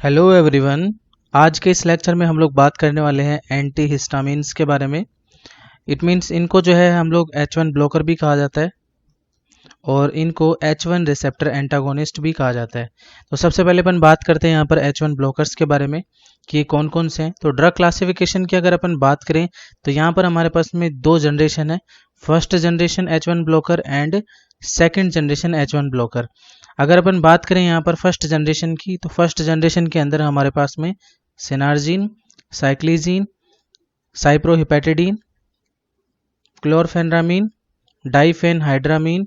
Hello everyone. आज के इस लेक्चर में हम लोग बात करने वाले हैं एंटी हिस्टामिन्स के बारे में। इट मीन्स इनको जो है हम लोग H1 ब्लॉकर भी कहा जाता है और इनको H1 रिसेप्टर एंटागोनिस्ट भी कहा जाता है। तो सबसे पहले अपन बात करते हैं यहाँ पर H1 ब्लॉकर्स के बारे में कि कौन कौन से हैं। तो ड्रग क्लासिफिकेशन की अगर अपन बात करें तो यहाँ पर हमारे पास में दो जनरेशन है, first generation H1 blocker and second generation H1 blocker. अगर अपन बात करें यहाँ पर फर्स्ट जनरेशन की, तो फर्स्ट जनरेशन के अंदर हमारे पास में सिनार्जिन, साइक्लिजीन, साइप्रोहिपेटिडीन, क्लोरफेनरामीन, डाइफेनहाइड्रामीन,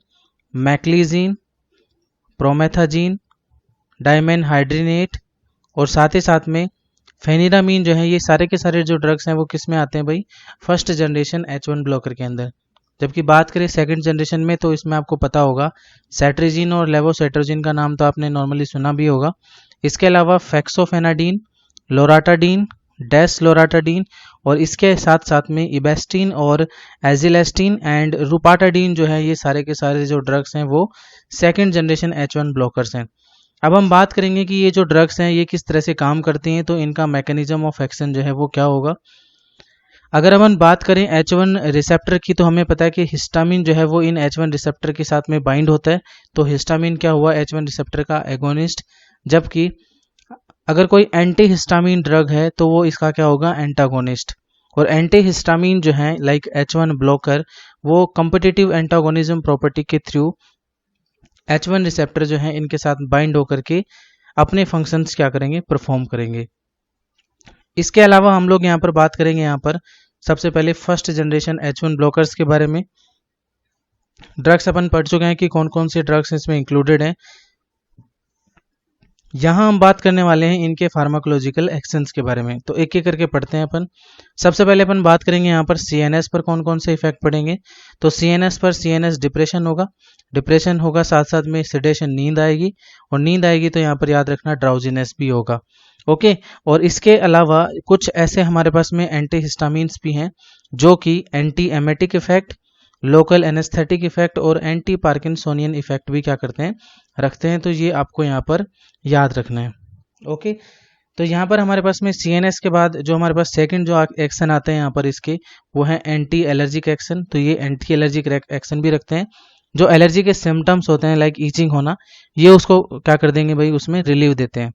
मैक्लीजीन, प्रोमेथाजीन, डाइमेनहाइड्रिनेट और साथ ही साथ में फेनिरामीन जो है, ये सारे के सारे जो ड्रग्स हैं वो किस में आते हैं भाई, फर्स्ट जनरेशन H1 ब्लॉकर के अंदर। जबकि बात करें सेकंड जनरेशन में तो इसमें आपको पता होगा सेट्रिजीन और लेवोसेट्रोजिन का नाम तो आपने नॉर्मली सुना भी होगा। इसके अलावा फेक्सोफेनाडीन, लोराटाडीन, डेसलोराटाडीन और इसके साथ साथ में इबेस्टीन और एजिलेस्टीन एंड रूपाटाडीन जो है, ये सारे के सारे जो ड्रग्स हैं वो सेकंड जनरेशन H1 ब्लॉकर्स हैं। अब हम बात करेंगे कि ये जो ड्रग्स हैं ये किस तरह से काम करती हैं, तो इनका मैकेनिज्म ऑफ एक्शन जो है वो क्या होगा। अगर अपन बात करें H1 रिसेप्टर की, तो हमें पता है कि हिस्टामिन जो है वो इन H1 रिसेप्टर के साथ में बाइंड होता है। तो हिस्टामिन क्या हुआ, H1 रिसेप्टर का एगोनिस्ट। जबकि अगर कोई एंटी हिस्टामिन ड्रग है तो वो इसका क्या होगा, एंटागोनिस्ट। और एंटी हिस्टामिन जो है लाइक H1 ब्लॉकर, वो कॉम्पिटिटिव एंटागोनिज्म प्रॉपर्टी के थ्रू H1 रिसेप्टर जो है इनके साथ बाइंड होकर के अपने फंक्शंस क्या करेंगे, परफॉर्म करेंगे। इसके अलावा हम लोग यहाँ पर बात करेंगे यहाँ पर सबसे पहले फर्स्ट जनरेशन H1 ब्लॉकर्स के बारे में। ड्रग्स अपन पढ़ चुके हैं कि कौन कौन से ड्रग्स इसमें इंक्लूडेड हैं। यहाँ हम बात करने वाले हैं इनके फार्माकोलॉजिकल एक्शंस के बारे में। तो एक एक करके पढ़ते हैं अपन। सबसे पहले अपन बात करेंगे यहाँ पर CNS पर कौन कौन से इफेक्ट पड़ेंगे। तो CNS पर CNS डिप्रेशन होगा, साथ साथ में सिडेशन, नींद आएगी, और नींद आएगी तो यहाँ पर याद रखना ड्राउजीनेस भी होगा। ओके। और इसके अलावा कुछ ऐसे हमारे पास में एंटी हिस्टामिन्स भी हैं जो कि anti emetic effect, local anaesthetic effect और एंटी पार्किंसोनियन इफेक्ट भी क्या करते हैं, रखते हैं। तो ये आपको यहाँ पर याद रखना है। ओके। तो यहाँ पर हमारे पास में CNS के बाद जो हमारे पास सेकंड जो एक्शन आते हैं यहाँ पर इसके, वो है एंटी एलर्जिक एक्शन। तो ये एंटी एलर्जिक एक्शन भी रखते हैं। जो एलर्जी के सिम्टम्स होते हैं लाइक ईचिंग होना, ये उसको क्या कर देंगे भाई, उसमें रिलीव देते हैं।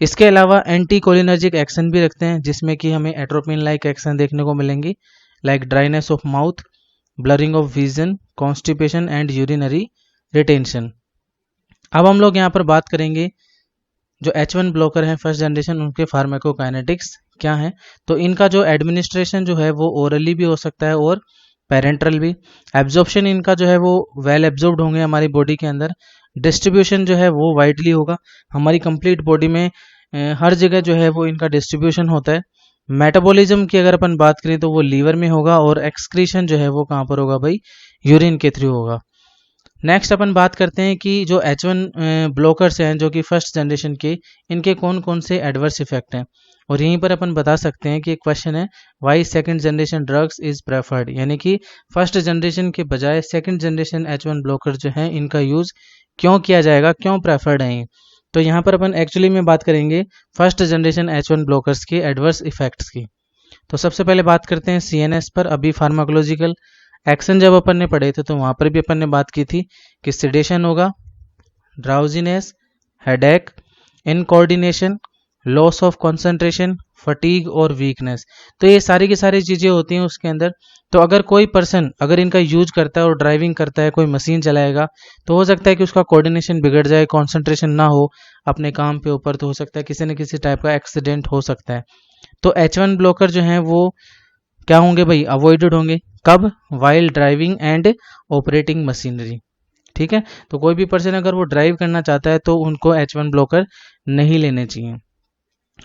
इसके अलावा एंटी कोलिनर्जिक एक्शन भी रखते हैं, जिसमें कि हमें एट्रोपिन लाइक एक्शन देखने को मिलेंगी, like dryness of mouth, blurring of vision, constipation and urinary retention. अब हम लोग यहाँ पर बात करेंगे जो H1 ब्लॉकर हैं फर्स्ट जनरेशन, उनके फार्माकोकाइनेटिक्स क्या हैं। तो इनका जो एडमिनिस्ट्रेशन जो है वो ओरली भी हो सकता है और पेरेंट्रल भी। एब्जॉर्प्शन इनका जो है वो वेल एब्जॉर्ब्ड होंगे हमारी बॉडी के अंदर। डिस्ट्रीब्यूशन जो है वो वाइडली होगा, हमारी कंप्लीट बॉडी में हर जगह जो है वो इनका डिस्ट्रीब्यूशन होता है। मेटाबॉलिज्म की अगर अपन बात करें तो वो लीवर में होगा, और एक्सक्रीशन जो है वो कहाँ पर होगा भाई, यूरिन के थ्रू होगा। नेक्स्ट अपन बात करते हैं कि जो H1 ब्लॉकर्स हैं जो कि फर्स्ट जनरेशन के, इनके कौन कौन से एडवर्स इफेक्ट हैं। और यहीं पर अपन बता सकते हैं कि एक क्वेश्चन है, why second generation drugs is preferred, यानी कि फर्स्ट जनरेशन के बजाय सेकंड जनरेशन H1 ब्लॉकर जो है इनका यूज क्यों किया जाएगा, क्यों प्रेफर्ड है। तो यहाँ पर अपन एक्चुअली में बात करेंगे फर्स्ट जनरेशन H1 ब्लॉकर्स के एडवर्स इफेक्ट्स की। तो सबसे पहले बात करते हैं CNS पर। अभी फार्माकोलॉजिकल एक्शन जब अपन ने पढ़े थे तो वहाँ पर भी अपन ने बात की थी कि सिडेशन होगा, drowsiness, headache, incoordination, loss of concentration, fatigue और वीकनेस। तो ये सारी की सारी चीज़ें होती हैं उसके अंदर। तो अगर कोई पर्सन अगर इनका यूज करता है और ड्राइविंग करता है, कोई मशीन चलाएगा, तो हो सकता है कि उसका कोऑर्डिनेशन बिगड़ जाए, कंसंट्रेशन ना हो अपने काम पे ऊपर, तो हो सकता है किसी न किसी टाइप का एक्सीडेंट हो सकता है। तो H1 ब्लॉकर जो हैं वो क्या होंगे भाई, अवॉइडेड होंगे। कब, while driving and operating machinery. ठीक है। तो कोई भी पर्सन अगर वो ड्राइव करना चाहता है तो उनको H1 ब्लॉकर नहीं लेने चाहिए।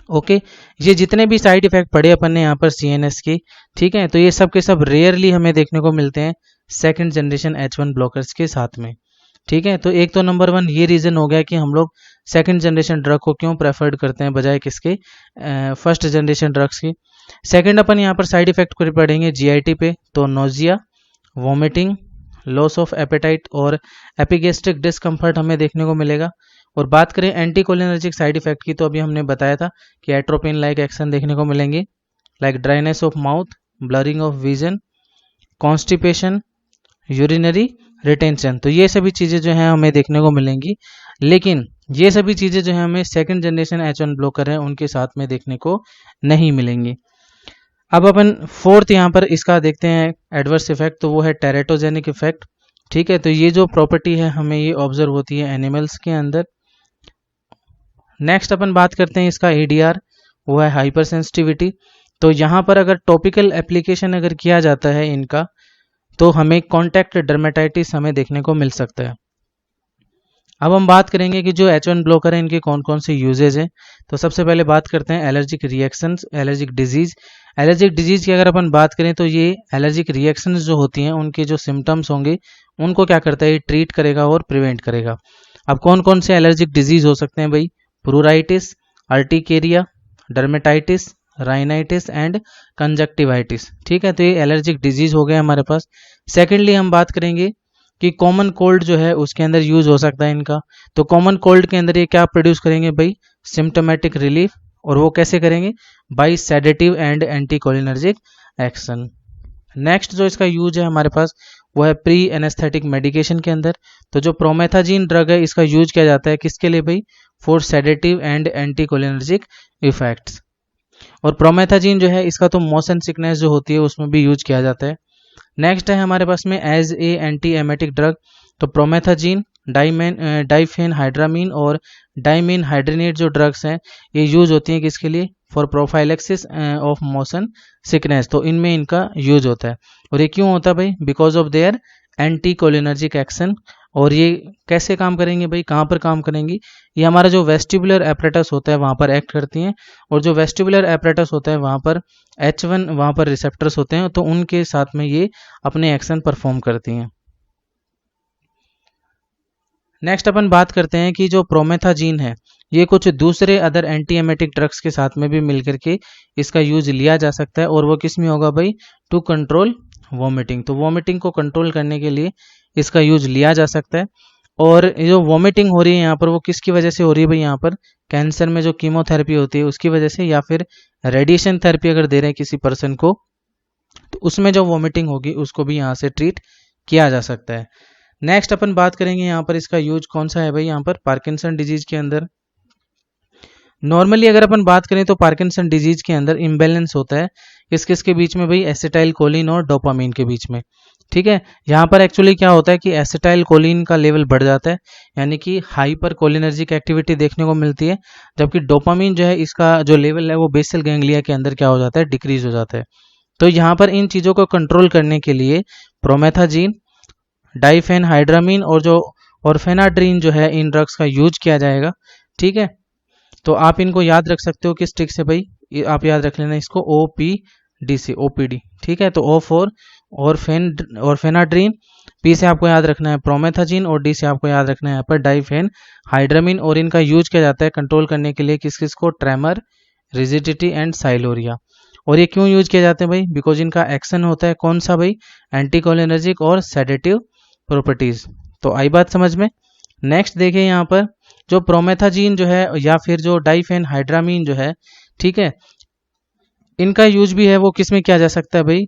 ओके। ये जितने भी साइड इफेक्ट पड़े अपन ने यहाँ पर CNS के, ठीक है, तो ये सब के सब रेयरली हमें देखने को मिलते हैं सेकंड जनरेशन H1 ब्लॉकर्स के साथ में। ठीक है। तो एक तो नंबर वन ये रीज़न हो गया कि हम लोग सेकंड जनरेशन ड्रग को क्यों प्रेफर्ड करते हैं बजाय किसके, फर्स्ट जनरेशन ड्रग्स की। सेकंड अपन यहाँ पर साइड इफेक्ट को पढ़ेंगे GIT पे। तो nausea, vomiting, loss of appetite और एपिगेस्ट्रिक डिस्कम्फर्ट हमें देखने को मिलेगा। और बात करें एंटीकोलिनर्जिक साइड इफेक्ट की, तो अभी हमने बताया था कि एट्रोपिन लाइक एक्शन देखने को मिलेंगे, like dryness of mouth, blurring of vision, constipation, urinary retention. तो ये सभी चीज़ें जो हैं हमें देखने को मिलेंगी, लेकिन ये सभी चीज़ें जो है हमें सेकंड जनरेशन H1 ब्लॉकर है उनके साथ में देखने को नहीं मिलेंगी। अब अपन फोर्थ यहाँ पर इसका देखते हैं एडवर्स इफेक्ट, तो वो है टेरेटोजेनिक इफेक्ट। ठीक है, तो ये जो प्रॉपर्टी है हमें ये ऑब्जर्व होती है एनिमल्स के अंदर। नेक्स्ट अपन बात करते हैं इसका ADR, वो है हाइपर सेंसिटिविटी। तो यहाँ पर अगर टॉपिकल एप्लीकेशन अगर किया जाता है इनका, तो हमें कॉन्टैक्ट डर्मेटाइटिस हमें देखने को मिल सकता है। अब हम बात करेंगे कि जो H1 ब्लॉकर है इनके कौन कौन से यूजेज हैं। तो सबसे पहले बात करते हैं allergic reactions, allergic disease. Allergic disease की अगर अपन बात करें तो ये एलर्जिक रिएक्शंस जो होती हैं उनके जो सिम्टम्स होंगे उनको क्या करता है, ये ट्रीट करेगा और प्रिवेंट करेगा। अब कौन कौन से एलर्जिक डिजीज हो सकते हैं भाई, प्लूराइटिस, urticaria, dermatitis, rhinitis and conjunctivitis. ठीक है, तो ये एलर्जिक डिजीज हो गए हमारे पास। सेकेंडली हम बात करेंगे कि कॉमन कोल्ड जो है उसके अंदर यूज हो सकता है इनका। तो कॉमन कोल्ड के अंदर ये क्या प्रोड्यूस करेंगे भाई, सिम्टोमेटिक रिलीफ, और वो कैसे करेंगे, by sedative and anticholinergic action. Next जो इसका यूज है हमारे पास वो है प्री एनेस्थेटिक मेडिकेशन के अंदर। तो जो प्रोमेथाजीन ड्रग है इसका यूज किया जाता है किसके लिए भाई, for sedative and anticholinergic effects. और प्रोमेथाजीन जो है इसका तो मोशन सिकनेस जो होती है उसमें भी यूज किया जाता है। नेक्स्ट है हमारे पास में as a anti emetic drug. तो प्रोमेथाजीन, डाइफेनहाइड्रामीन और डाइमीन हाइड्रेनेट जो ड्रग्स हैं ये यूज होती हैं किसके लिए, for prophylaxis of motion sickness. तो इनमें इनका यूज होता है। और ये क्यों होता है भाई, because of their anti cholinergic action. और ये कैसे काम करेंगे भाई, कहाँ पर काम करेंगी, ये हमारा जो वेस्टिबुलर एपरेटस होता है वहाँ पर एक्ट करती हैं। और जो वेस्टिबुलर एपरेटस होता है वहाँ पर H1 वहाँ पर रिसेप्टर्स होते हैं, तो उनके साथ में ये अपने एक्शन परफॉर्म करती हैं। नेक्स्ट अपन बात करते हैं कि जो प्रोमेथाजीन है ये कुछ दूसरे अदर एंटी एमेटिक ड्रग्स के साथ में भी मिलकर के इसका यूज लिया जा सकता है। और वो किस में होगा भाई, टू कंट्रोल वॉमिटिंग। तो वॉमिटिंग को कंट्रोल करने के लिए इसका यूज लिया जा सकता है। और जो वॉमिटिंग हो रही है यहाँ पर वो किसकी वजह से हो रही है भाई, यहाँ पर कैंसर में जो कीमोथेरेपी होती है उसकी वजह से, या फिर रेडिएशन थेरेपी अगर दे रहे हैं किसी पर्सन को तो उसमें जो वॉमिटिंग होगी उसको भी यहाँ से ट्रीट किया जा सकता है। नेक्स्ट अपन बात करेंगे यहाँ पर इसका यूज कौन सा है भाई, यहाँ पर पार्किंसन डिजीज के अंदर। नॉर्मली अगर अपन बात करें तो पार्किंसन डिजीज के अंदर इम्बैलेंस होता है किस किस के बीच में भाई, एसिटाइल कोलिन और डोपामीन के बीच में। ठीक है, यहाँ पर एक्चुअली क्या होता है कि एसिटाइल कोलिन का लेवल बढ़ जाता है, यानी कि हाइपर कोलिनर्जिक एक्टिविटी देखने को मिलती है, जबकि डोपामीन जो है इसका जो लेवल है वो बेसल गैंग्लिया के अंदर क्या हो जाता है, डिक्रीज हो जाता है। तो यहाँ पर इन चीज़ों को कंट्रोल करने के लिए प्रोमेथाजीन, डाइफेनहाइड्रामीन और जो ऑर्फेनाड्रीन जो है इन ड्रग्स का यूज किया जाएगा। ठीक है, तो आप इनको याद रख सकते हो किस ट्रिक से भाई, आप याद रख लेना इसको OPD से, OPD। ठीक है, तो O फॉर ऑर्फेनाड्रीन, P से आपको याद रखना है प्रोमेथाजीन और D से आपको याद रखना है यहाँ पर डाइफेनहाइड्रामीन। और इनका यूज किया जाता है कंट्रोल करने के लिए किस किस को, ट्रेमर, रिजिडिटी एंड साइलोरिया। और ये क्यों यूज किया जाते हैं भाई, बिकॉज इनका एक्शन होता है कौन सा भाई, एंटीकोलिनर्जिक और सेडेटिव प्रॉपर्टीज। तो आई बात समझ में। नेक्स्ट देखिए यहाँ पर जो प्रोमेथाजीन जो है या फिर जो डाइफेनहाइड्रामीन जो है, ठीक है, इनका यूज भी है वो किस में किया जा सकता है भाई,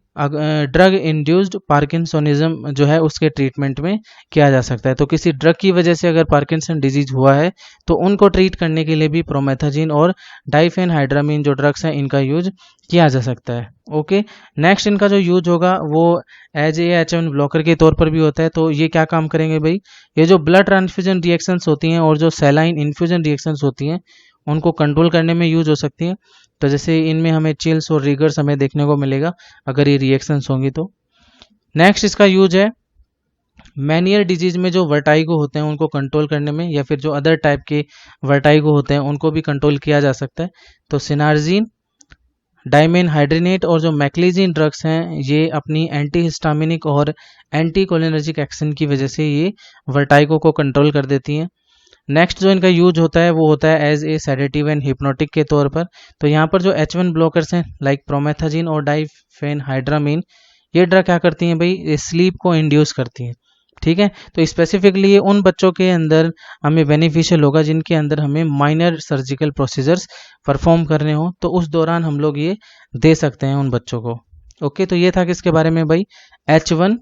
ड्रग इंड्यूस्ड पार्किंसोनिज्म जो है उसके ट्रीटमेंट में किया जा सकता है। तो किसी ड्रग की वजह से अगर पार्किंसन डिजीज हुआ है तो उनको ट्रीट करने के लिए भी प्रोमेथाजीन और डाइफेनहाइड्रामीन जो ड्रग्स हैं इनका यूज किया जा सकता है। ओके, नेक्स्ट इनका जो यूज होगा वो एज ए H1 ब्लॉकर के तौर पर भी होता है। तो ये क्या काम करेंगे भाई, ये जो ब्लड ट्रांसफ्यूजन रिएक्शंस होती हैं और जो सेलाइन इन्फ्यूजन रिएक्शंस होती हैं उनको कंट्रोल करने में यूज हो सकती हैं। तो जैसे इनमें हमें चिल्स और रिगर्स हमें देखने को मिलेगा अगर ये रिएक्शंस होंगी तो। नेक्स्ट इसका यूज है मैनियर डिजीज में जो वर्टाइगो होते हैं उनको कंट्रोल करने में, या फिर जो अदर टाइप के वर्टाइगो होते हैं उनको भी कंट्रोल किया जा सकता है। तो सिनार्जिन, डाइमेनहाइड्रेनेट और जो मैक्लीजिन ड्रग्स हैं ये अपनी एंटीहिस्टामिनिक और एंटीकोलिनर्जिक एक्शन की वजह से ये वर्टाइगो को कंट्रोल कर देती हैं। नेक्स्ट जो इनका यूज होता है वो होता है as a sedative and hypnotic के तौर पर। तो यहाँ पर जो H1 ब्लॉकर्स हैं लाइक प्रोमेथाजीन और डाइफेनहाइड्रामीन, ये ड्रग क्या करती हैं भाई, स्लीप को इंड्यूस करती हैं। ठीक है। तो स्पेसिफिकली ये उन बच्चों के अंदर हमें बेनिफिशियल होगा जिनके अंदर हमें माइनर सर्जिकल प्रोसीजर्स परफॉर्म करने हो, तो उस दौरान हम लोग ये दे सकते हैं उन बच्चों को। ओके, तो ये था किसके बारे में भाई, H1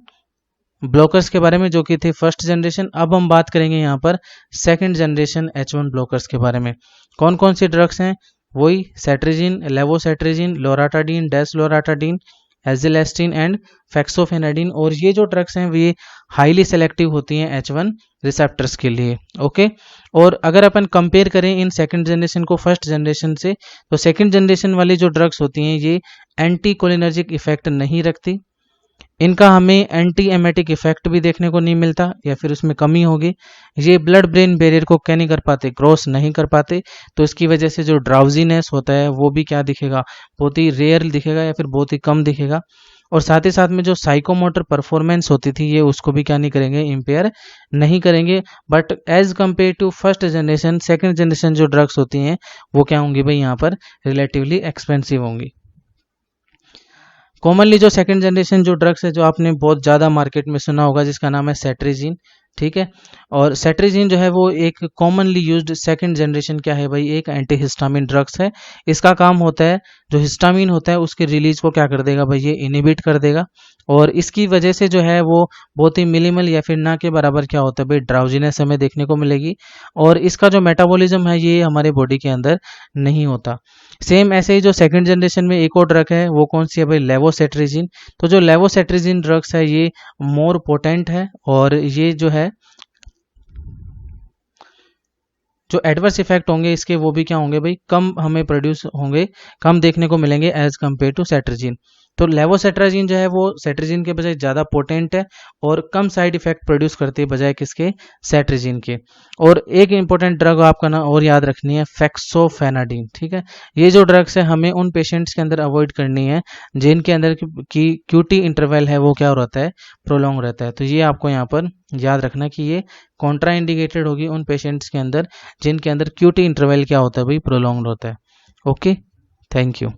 ब्लॉकर्स के बारे में, जो कि थे फर्स्ट जनरेशन। अब हम बात करेंगे यहाँ पर सेकंड जनरेशन H1 ब्लॉकर्स के बारे में। कौन कौन सी ड्रग्स हैं, वही सेट्रिजिन, लेवोसेट्रिजिन, लोराटाडीन, डेसलोराटाडीन, एजिलेस्टिन एंड फेक्सोफेनाडिन। और ये जो ड्रग्स हैं ये हाईली सेलेक्टिव होती हैं H1 रिसेप्टर्स के लिए। ओके, और अगर अपन कंपेयर करें इन सेकंड जनरेशन को फर्स्ट जनरेशन से, तो सेकंड जनरेशन वाली जो ड्रग्स होती हैं ये एंटी कोलिनर्जिक इफेक्ट नहीं रखती, इनका हमें एंटी एमेटिक इफेक्ट भी देखने को नहीं मिलता या फिर उसमें कमी होगी, ये ब्लड ब्रेन बैरियर को क्या नहीं कर पाते, क्रॉस नहीं कर पाते, तो इसकी वजह से जो ड्राउजीनेस होता है वो भी क्या दिखेगा, बहुत ही रेयर दिखेगा या फिर बहुत ही कम दिखेगा। और साथ ही साथ में जो साइकोमोटर परफॉर्मेंस होती थी ये उसको भी क्या नहीं करेंगे, इम्पेयर नहीं करेंगे। But as compare to first generation, second generation जो ड्रग्स होती हैं वो क्या होंगी भाई, यहाँ पर रिलेटिवली एक्सपेंसिव होंगी। कॉमनली जो सेकंड जनरेशन जो ड्रग्स है जो आपने बहुत ज़्यादा मार्केट में सुना होगा, जिसका नाम है सेट्रिजिन, ठीक है। और सेट्रिजिन जो है वो एक कॉमनली यूज्ड सेकंड जनरेशन क्या है भाई, एक एंटी हिस्टामिन ड्रग्स है। इसका काम होता है जो हिस्टामिन होता है उसके रिलीज को क्या कर देगा भाई, ये इनिबिट कर देगा, और इसकी वजह से जो है वो बहुत ही मिनिमल या फिर ना के बराबर क्या होता है भाई, ड्राउजीनेस हमें देखने को मिलेगी। और इसका जो मेटाबॉलिज्म है ये हमारे बॉडी के अंदर नहीं होता। सेम ऐसे ही जो सेकंड जनरेशन में एक और ड्रग है वो कौन सी है भाई, लेवोसेट्रिजिन। तो जो लेवोसेट्रिजिन ड्रग्स है ये मोर पोटेंट है, और ये जो है जो एडवर्स इफेक्ट होंगे इसके वो भी क्या होंगे भाई, कम हमें प्रोड्यूस होंगे, कम देखने को मिलेंगे एज कम्पेयर टू सेट्रिजिन। तो लेवोसेट्राजिन जो है वो सेट्रिजिन के बजाय ज़्यादा पोटेंट है और कम साइड इफेक्ट प्रोड्यूस करती है बजाय किसके, सेट्रिजिन के। और एक इंपॉर्टेंट ड्रग आपका ना और याद रखनी है, फेक्सोफेनाडिन, ठीक है। ये जो ड्रग्स है हमें उन पेशेंट्स के अंदर अवॉइड करनी है जिनके अंदर की क्यूटी इंटरवल है वो क्या रहता है, प्रोलॉन्ग रहता है। तो ये आपको यहाँ पर याद रखना कि ये कॉन्ट्रा इंडिकेटेड होगी उन पेशेंट्स के अंदर जिनके अंदर क्यूटी इंटरवल क्या होता है भाई, प्रोलॉन्ग होता है। Okay, thank you.